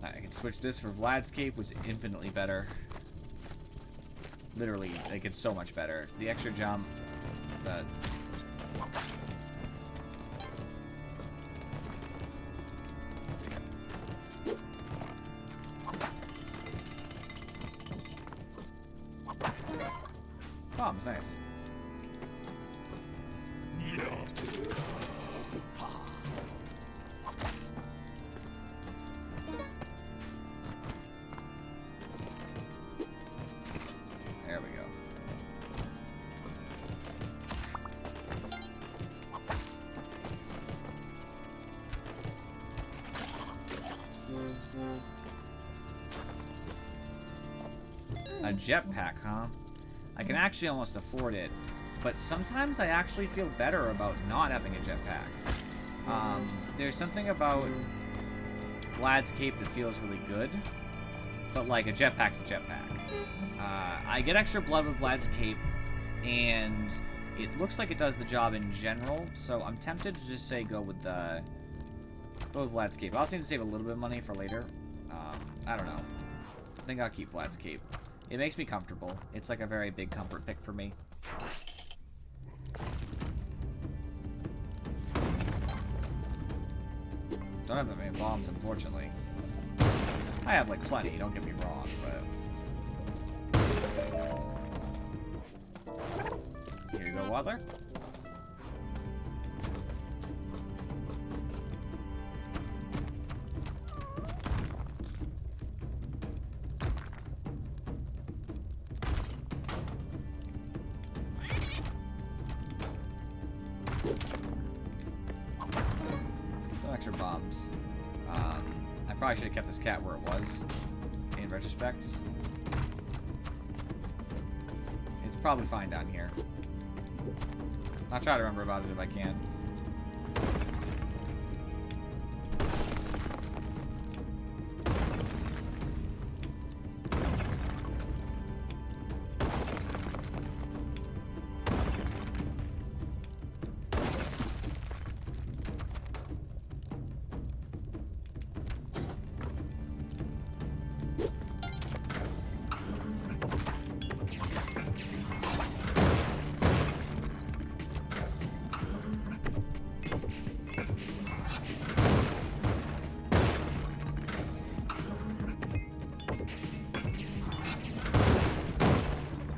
I can switch this for Vlad's Cape, which is infinitely better. Literally, like, it's so much better. The extra jump, the... Bombs, nice. There we go. A jetpack, huh? I can actually almost afford it, but sometimes I actually feel better about not having a jetpack. There's something about Vlad's Cape that feels really good, but like a jetpack's a jetpack. I get extra blood with Vlad's Cape, and it looks like it does the job in general, so I'm tempted to just say go with Vlad's Cape. I also need to save a little bit of money for later. I don't know. I think I'll keep Vlad's Cape. It makes me comfortable. It's like a very big comfort pick for me. Don't have that many bombs, unfortunately. I have, like, plenty, don't get me wrong, but... Here you go, Waddler. Extra bombs. I probably should have kept this cat where it was, in retrospect. It's probably fine down here. I'll try to remember about it if I can.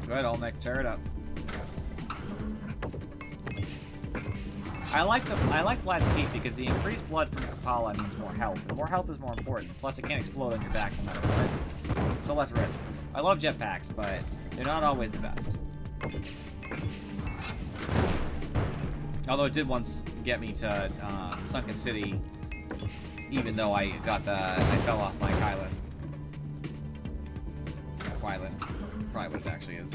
Go ahead, Olmec, tear it up. I like Vlad's Cape because the increased blood from Kapala means more health. The more health is more important. Plus, it can't explode on your back no matter what. So less risk. I love jetpacks, but they're not always the best. Although it did once get me to Sunken City, even though I fell off my island. Island. Probably what it actually is.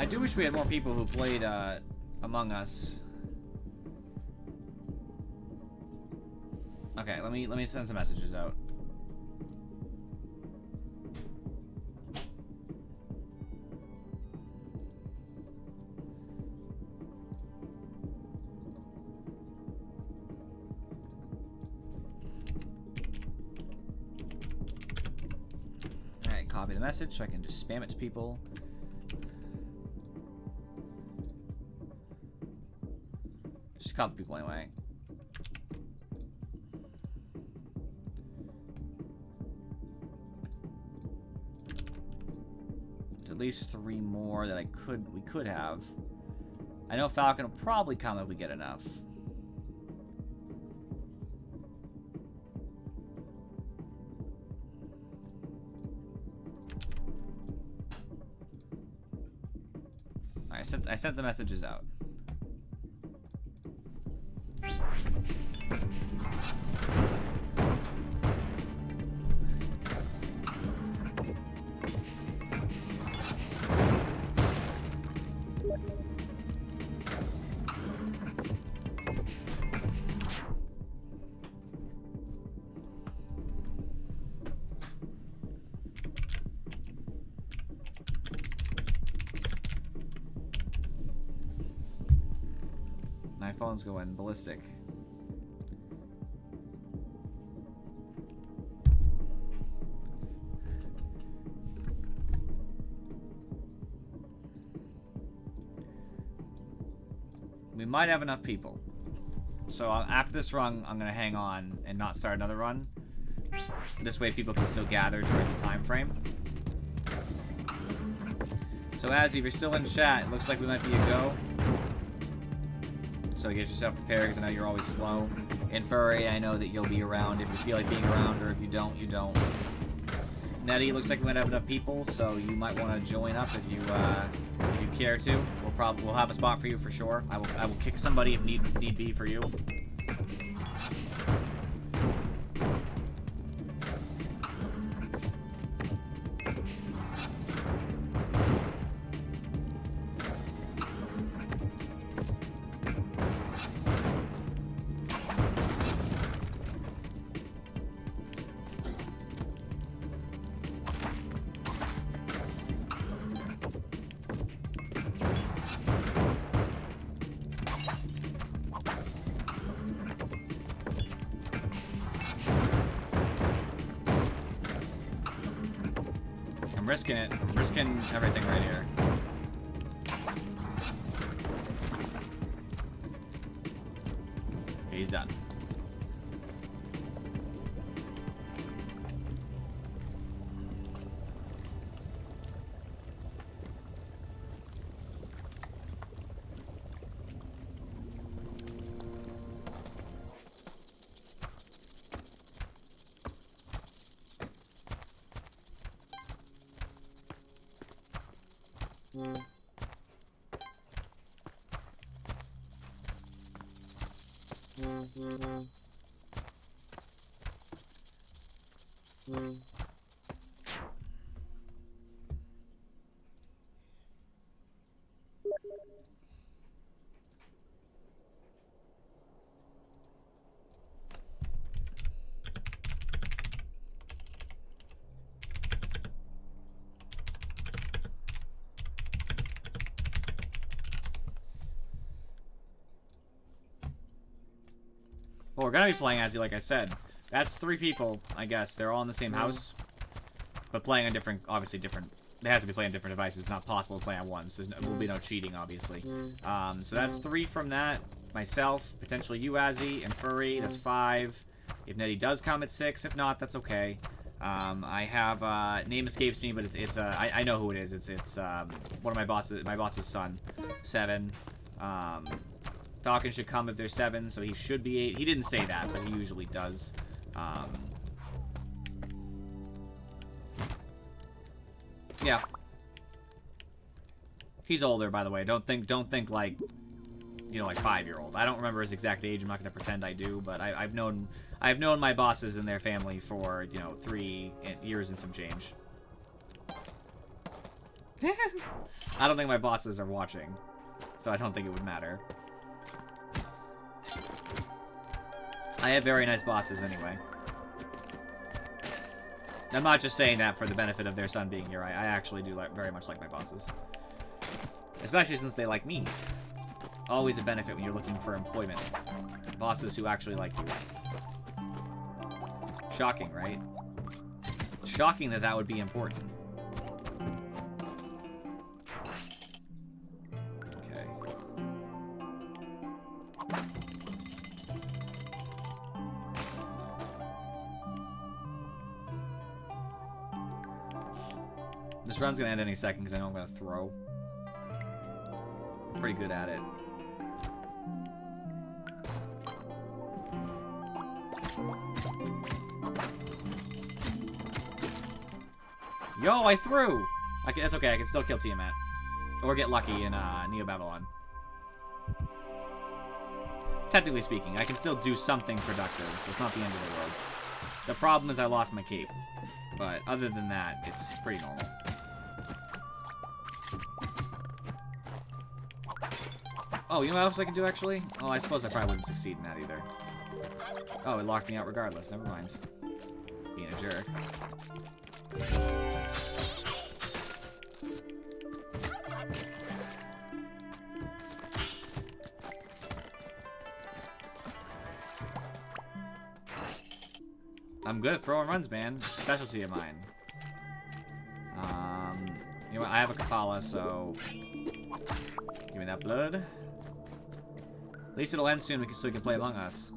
I do wish we had more people who played Among Us. Okay, let me send some messages out. Alright, copy the message so I can just spam it to people. Just a couple people anyway. At least 3 more that we could have. I know Falcon will probably come if we get enough. I sent the messages out. My phone's going ballistic. We might have enough people. So after this run, I'm going to hang on and not start another run. This way people can still gather during the time frame. So as if you're still in chat, it looks like we might be a go. So get yourself prepared, because I know you're always slow. And Furry, I know that you'll be around if you feel like being around, or if you don't, you don't. Nettie, looks like we might have enough people, so you might want to join up if you care to. We'll have a spot for you for sure. I will kick somebody if need be for you. I'm risking it. I'm risking everything right here. Okay, he's done. Well, we're gonna be playing as you, like I said. That's 3 people, I guess. They're all in the same house, but playing on different, obviously different. They have to be playing on different devices. It's not possible to play on one, so there will be no cheating, obviously. So that's 3 from that. Myself, potentially you, Azzy, and Furry. That's 5. If Nettie does come at 6, if not, that's okay. I have name escapes me, but I know who it is. It's one of my boss's son, 7. Falcon should come if there's 7, so he should be 8. He didn't say that, but he usually does. Yeah. He's older, by the way. Don't think like, you know, like 5-year-old. I don't remember his exact age. I'm not gonna pretend I do, but I've known my bosses and their family for, you know, 3 years and some change. I don't think my bosses are watching, so I don't think it would matter. I have very nice bosses anyway. I'm not just saying that for the benefit of their son being here. I actually do very much like my bosses. Especially since they like me. Always a benefit when you're looking for employment. Bosses who actually like you. Shocking, right? Shocking that that would be important. Okay. This run's gonna end any second because I know I'm gonna throw. I'm pretty good at it. Yo, I threw! That's okay, I can still kill Tiamat. Or get lucky in Neo Babylon. Technically speaking, I can still do something productive, so it's not the end of the world. The problem is I lost my cape. But other than that, it's pretty normal. Oh, you know what else I can do, actually? Oh, I suppose I probably wouldn't succeed in that either. Oh, it locked me out regardless. Never mind. Being a jerk. I'm good at throwing runs, man. Specialty of mine. You know what? I have a Kapala, so give me that blood. At least it'll end soon, so we can play Among Us.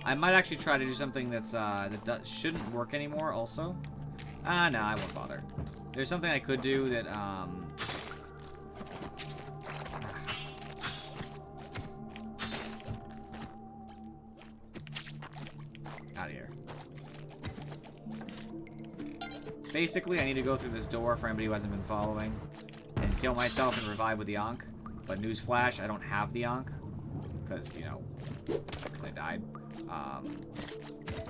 I might actually try to do something that's shouldn't work anymore. Also, no, I won't bother. There's something I could do that out of here. Basically, I need to go through this door for anybody who hasn't been following, and kill myself and revive with the Ankh. But newsflash, I don't have the Ankh because you know I died.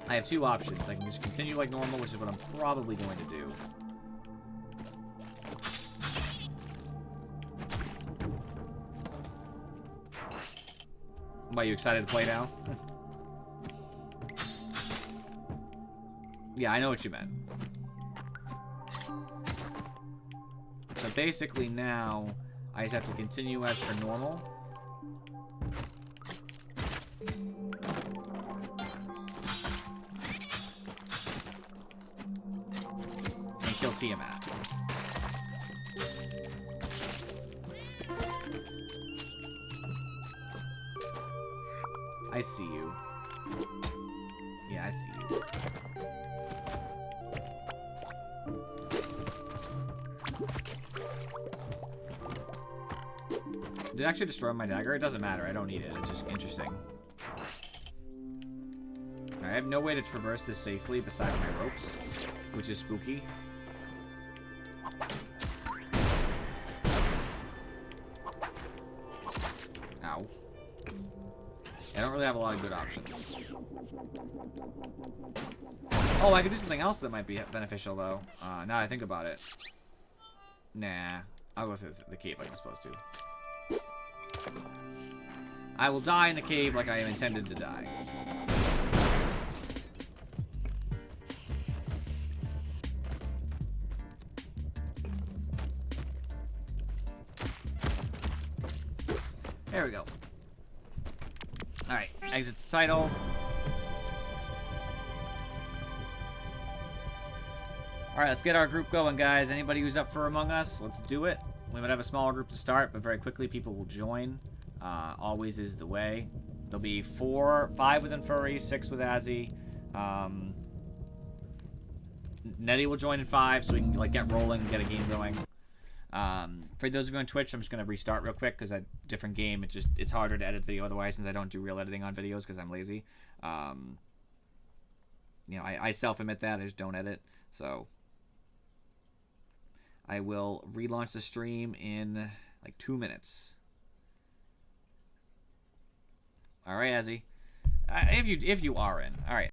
I have two options. I can just continue like normal, which is what I'm probably going to do. Are you excited to play now? Yeah, I know what you meant. So basically now, I just have to continue as per normal. And kill Tiamat. I see you. Yeah, I see you. Did it actually destroy my dagger? It doesn't matter. I don't need it. It's just interesting. I have no way to traverse this safely besides my ropes, which is spooky. Ow. I don't really have a lot of good options. Oh, I could do something else that might be beneficial, though. Now I think about it. Nah. I'll go through the cave like I'm supposed to. I will die in the cave like I am intended to die. There we go. Alright, exit title. Alright, let's get our group going, guys. Anybody who's up for Among Us, let's do it. We might have a smaller group to start, but very quickly people will join. Always is the way. There'll be 5 with Infuri, 6 with Azzy. Nettie will join in 5, so we can like get rolling and get a game going. For those of you on Twitch, I'm just gonna restart real quick because a different game. It's harder to edit video otherwise, since I don't do real editing on videos because I'm lazy. You know, I self-admit that I just don't edit. So I will relaunch the stream in like 2 minutes. All right, Azzy. If you are in. All right.